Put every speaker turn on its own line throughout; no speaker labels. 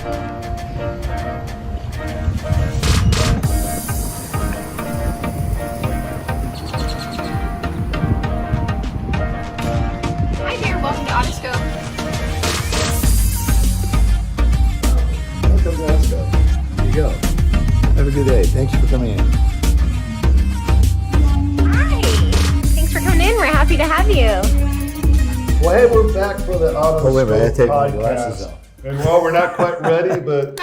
Hi there, welcome to Autoscope.
Welcome to Autoscope. There you go. Have a good day. Thanks for coming in.
Hi, thanks for coming in. We're happy to have you.
Well, hey, we're back for the Autoscope
Oh, wait a minute, I take my
podcast.
glasses off.
And well, we're not quite ready, but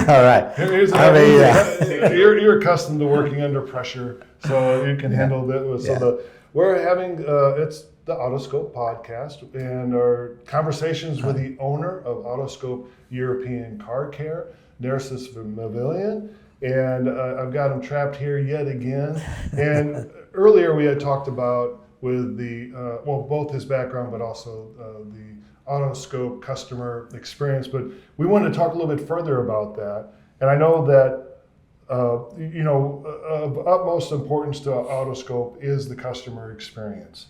All right.
here's you're accustomed to working under pressure, so you can handle that. So we're having it's the Autoscope podcast, and our conversations with the owner of Autoscope European Car Care, Nerces Mavelian, and I've got him trapped here yet again. And earlier we had talked about with the both his background, but also the Autoscope Customer Experience. But we wanted to talk a little bit further about that. And I know that of utmost importance to Autoscope is the customer experience.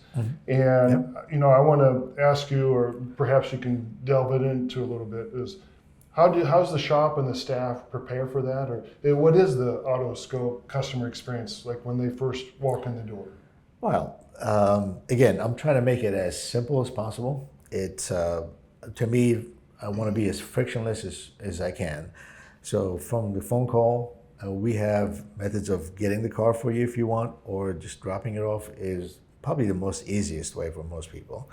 And I want to ask you, or perhaps you can delve it into a little bit, is how's the shop and the staff prepare for that, or what is the Autoscope customer experience like when they first walk in the door?
Well, again, I'm trying to make it as simple as possible. It's to me, I want to be as frictionless as I can. So from the phone call, we have methods of getting the car for you if you want, or just dropping it off is probably the most easiest way for most people.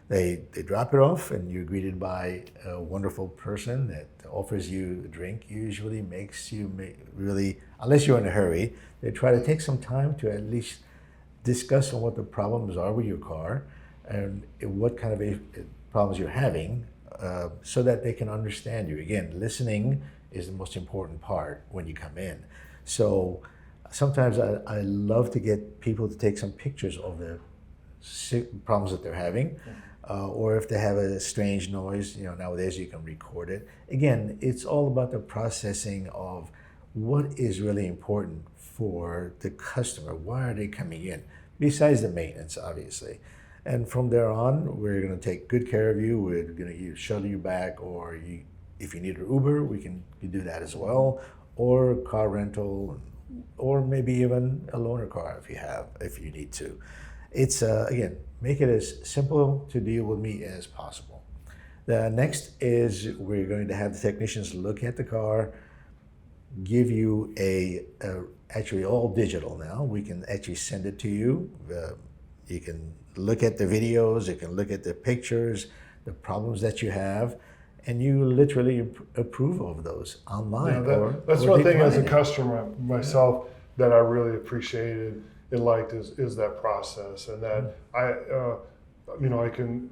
They drop it off and you're greeted by a wonderful person that offers you a drink, usually makes you really, unless you're in a hurry, they try to take some time to at least discuss on what the problems are with your car and what kind of problems you're having, so that they can understand you. Again, listening is the most important part when you come in. So sometimes I love to get people to take some pictures of the problems that they're having, or if they have a strange noise, nowadays you can record it. Again, it's all about the processing of what is really important for the customer. Why are they coming in? Besides the maintenance, obviously. And from there on, we're going to take good care of you. We're going to shuttle you back, or if you need an Uber, we can do that as well, or car rental, or maybe even a loaner car if you need to. It's again, make it as simple to deal with me as possible. The next is we're going to have the technicians look at the car, give you actually all digital now. We can actually send it to you. You can look at the videos, you can look at the pictures, the problems that you have, and you literally approve of those online.
That's one thing as a customer myself that I really appreciated and liked is that process, and that I can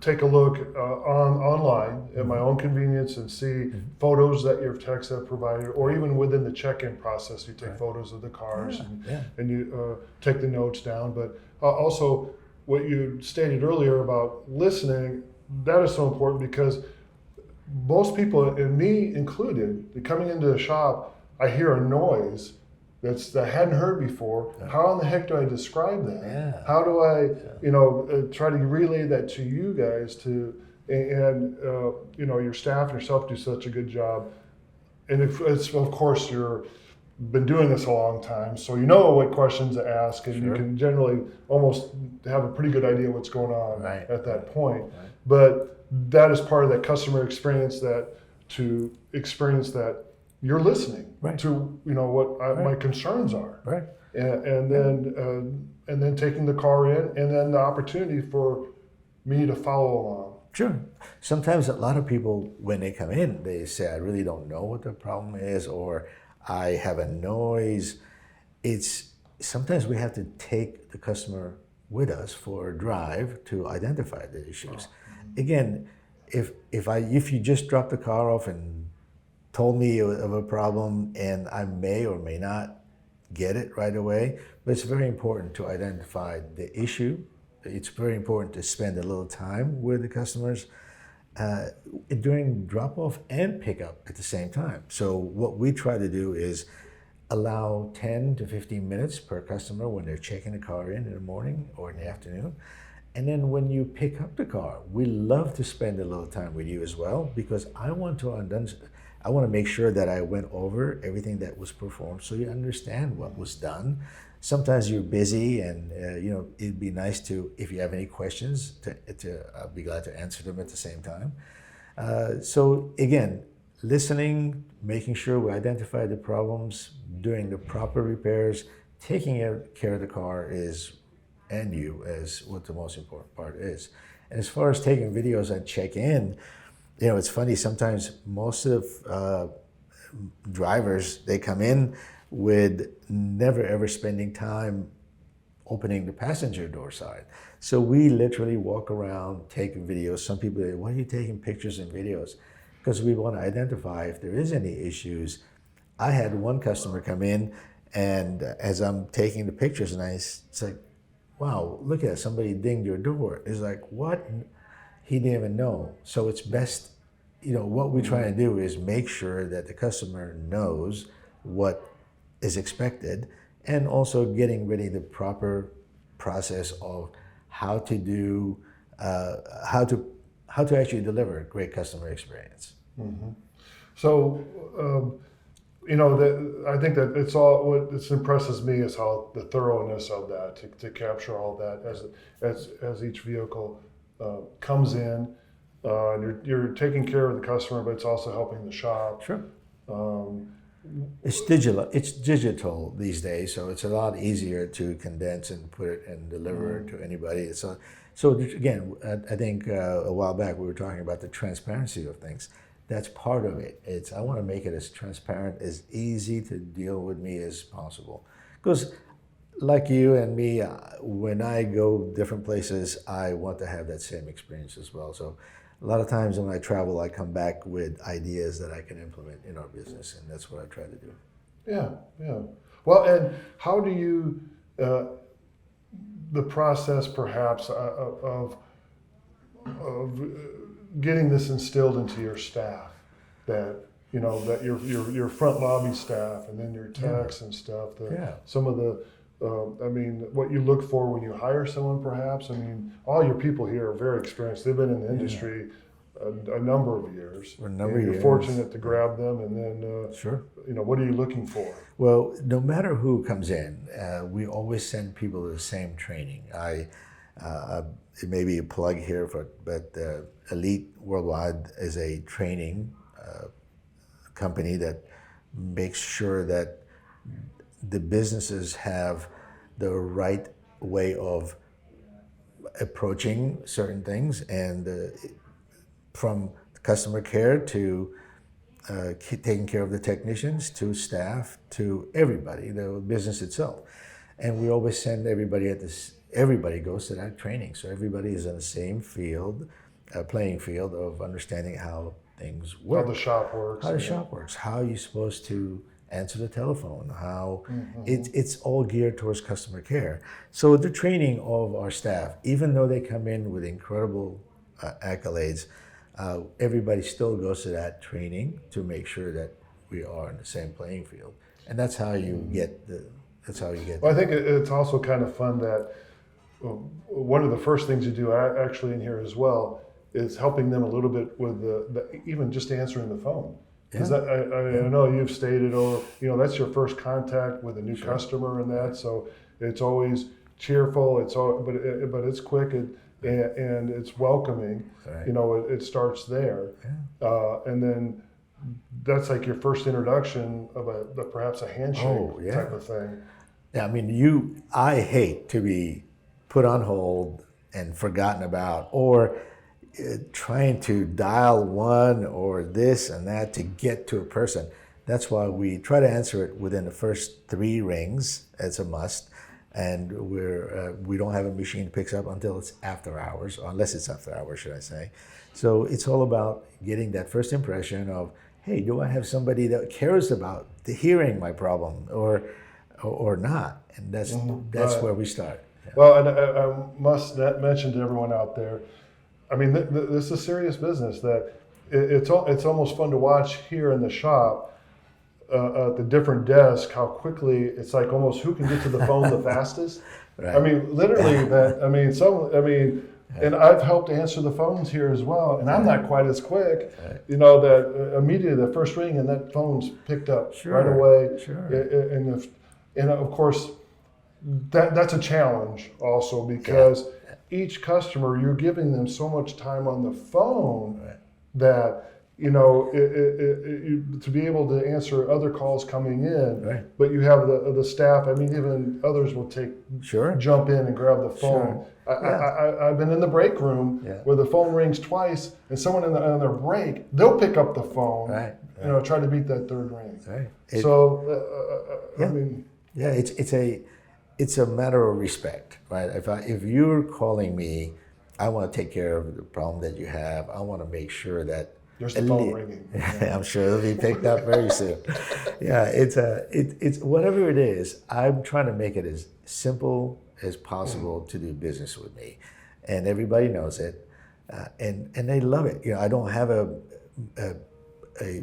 take a look online at my own convenience and see photos that your techs have provided, or even within the check-in process, you take photos of the cars and you take the notes down. But also what you stated earlier about listening, that is so important, because most people, and me included, coming into the shop, I hear a noise that I hadn't heard before. How in the heck do I describe that?
Yeah.
How do I, try to relay that to you guys and your staff and yourself do such a good job. And it's of course, you've been doing this a long time, so you know what questions to ask, and you can generally almost have a pretty good idea what's going on at that point. Right. But that is part of that customer experience, to experience that you're listening to what my concerns are, and then taking the car in, and then the opportunity for me to follow along.
Sure. Sometimes a lot of people, when they come in, they say, I really don't know what the problem is, or I have a noise. Sometimes we have to take the customer with us for a drive to identify the issues. Again, if you just dropped the car off and told me of a problem, and I may or may not get it right away, but it's very important to identify the issue. It's very important to spend a little time with the customers during drop-off and pickup at the same time. So what we try to do is allow 10 to 15 minutes per customer when they're checking the car in the morning or in the afternoon, And then when you pick up the car, we love to spend a little time with you as well, because I want to make sure that I went over everything that was performed, so you understand what was done. Sometimes you're busy, and it'd be nice to, if you have any questions, I'll be glad to answer them at the same time. So again, listening, making sure we identify the problems, doing the proper repairs, taking care of the car and you is what the most important part is. And as far as taking videos and check in, it's funny, sometimes most of drivers, they come in with never ever spending time opening the passenger door side. So we literally walk around taking videos. Some people say, why are you taking pictures and videos? Because we want to identify if there is any issues. I had one customer come in, and as I'm taking the pictures, and it's like, wow, look at it, somebody dinged your door. It's like, what? He didn't even know. So it's best, what we try to do is make sure that the customer knows what is expected, and also getting ready the proper process of how to do, how to actually deliver a great customer experience.
Mm-hmm. So, I think that it's all, what impresses me is how the thoroughness of that, to capture all that as each vehicle comes in, and you're taking care of the customer, but it's also helping the shop.
Sure. It's digital these days, so it's a lot easier to condense and put it and deliver it to anybody. So again, I think a while back we were talking about the transparency of things. That's part of it. I want to make it as transparent, as easy to deal with me as possible. Because like you and me, when I go different places, I want to have that same experience as well. So a lot of times when I travel, I come back with ideas that I can implement in our business, and that's what I try to do. Yeah.
Well, and how do you, the process perhaps of getting this instilled into your staff, that that your front lobby staff, and then your techs and stuff, some of the what you look for when you hire someone, perhaps. All your people here are very experienced. They've been in the industry a number of years. You're fortunate to grab them, and then
sure.
What are you looking for?
Well, no matter who comes in, we always send people to the same training. It may be a plug here but Elite Worldwide is a training company that makes sure that the businesses have the right way of approaching certain things, and from customer care to taking care of the technicians, to staff, to everybody, the business itself. And we always send everybody everybody goes to that training, so everybody is in the same playing field of understanding how things work.
How the shop works.
How you're supposed to answer the telephone, how it's all geared towards customer care. So the training of our staff, even though they come in with incredible accolades, everybody still goes to that training to make sure that we are in the same playing field. And that's how you get
Well, I think it's also kind of fun that one of the first things you do actually in here as well is helping them a little bit with even just answering the phone. Because I know you've stated, that's your first contact with a new customer, and that, so it's always cheerful. But it's quick and it's welcoming. Right. It starts there, and then that's like your first introduction of perhaps a handshake type of thing.
Yeah, I hate to be put on hold and forgotten about, or trying to dial one or this and that to get to a person. That's why we try to answer it within the first 3 rings. It's a must. And we don't have a machine that picks up until it's after hours, or unless it's after hours, should I say. So it's all about getting that first impression of, hey, do I have somebody that cares about hearing my problem or not? And that's where we start. Yeah.
Well, and I must mention to everyone out there, this is a serious business. That it's almost fun to watch here in the shop at the different desks how quickly it's like almost who can get to the phone the fastest.
Right.
I mean, literally that. I mean, and I've helped answer the phones here as well, and I'm not quite as quick.
Right.
You know that immediately the first ring and that phone's picked up right away.
Sure.
And of course, that's a challenge also because each customer, you're giving them so much time on the phone that, you know, to be able to answer other calls coming in, but you have the staff. I mean, even others will jump in and grab the phone. I've been in the break room where the phone rings twice, and someone on their break, they'll pick up the phone, you know, try to beat that third ring. I mean,
it's a matter of respect, right? If you're calling me, I want to take care of the problem that you have. I want to make sure that
there's the phone ringing.
I'm sure it'll be picked up very soon. It's whatever it is. I'm trying to make it as simple as possible to do business with me, and everybody knows it, and they love it. You know, I don't have a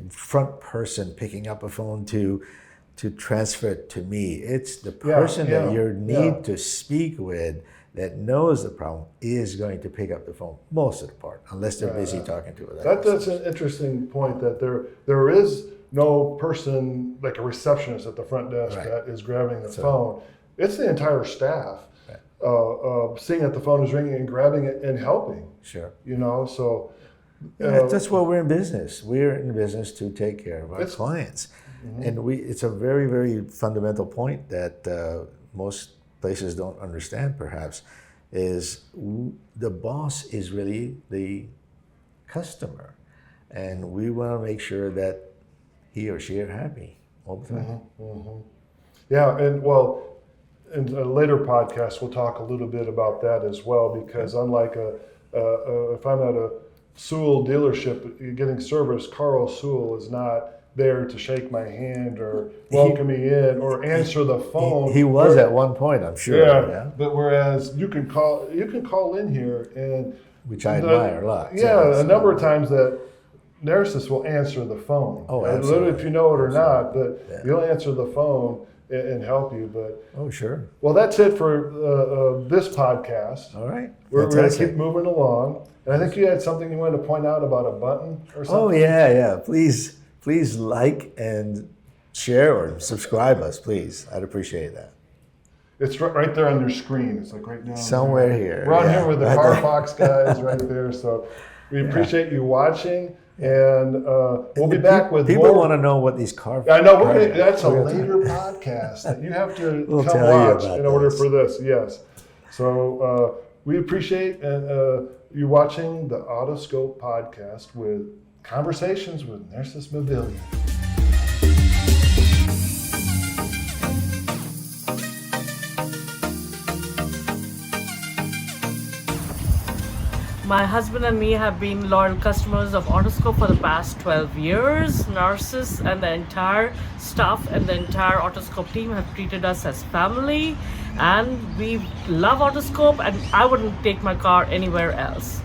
front person picking up a phone to transfer it to me. It's the person that you need to speak with that knows the problem is going to pick up the phone most of the part, unless they're busy talking to it.
That's an interesting point, that there is no person like a receptionist at the front desk that is grabbing the phone. It's the entire staff seeing that the phone is ringing and grabbing it and helping. Sure. You know, so.
That's why we're in business. We're in business to take care of our clients. And it's a very, very fundamental point that most places don't understand, perhaps, is the boss is really the customer. And we want to make sure that he or she are happy all the time.
Yeah, and well, in a later podcast, we'll talk a little bit about that as well, because unlike if I'm at a Sewell dealership getting service, Carl Sewell is not there to shake my hand or welcome me in or answer the phone.
He was at one point, I'm sure.
Yeah. But whereas you can call in here, and
which I admire a lot.
A number of times that Nerces will answer the phone.
Oh, absolutely.
Literally, if you know it or not, but he'll answer the phone and help you. But
sure.
Well, that's it for this podcast.
All right.
We're going to keep moving along. And I think you had something you wanted to point out about a button or something.
Oh, yeah. Please like and share or subscribe us, please. I'd appreciate that.
It's right there on your screen. It's like right down
somewhere
there.
Here.
We're on here with the CarFox guys right there. So we appreciate you watching, and we'll be back with
people
more.
People want to know what these car.
I know that's a later podcast that you have to come watch in order for this. Yes. So we appreciate you watching the Autoscope podcast with Conversations with Nerces Mavelian.
My husband and me have been loyal customers of Autoscope for the past 12 years. Nerces and the entire staff and the entire Autoscope team have treated us as family, and we love Autoscope, and I wouldn't take my car anywhere else.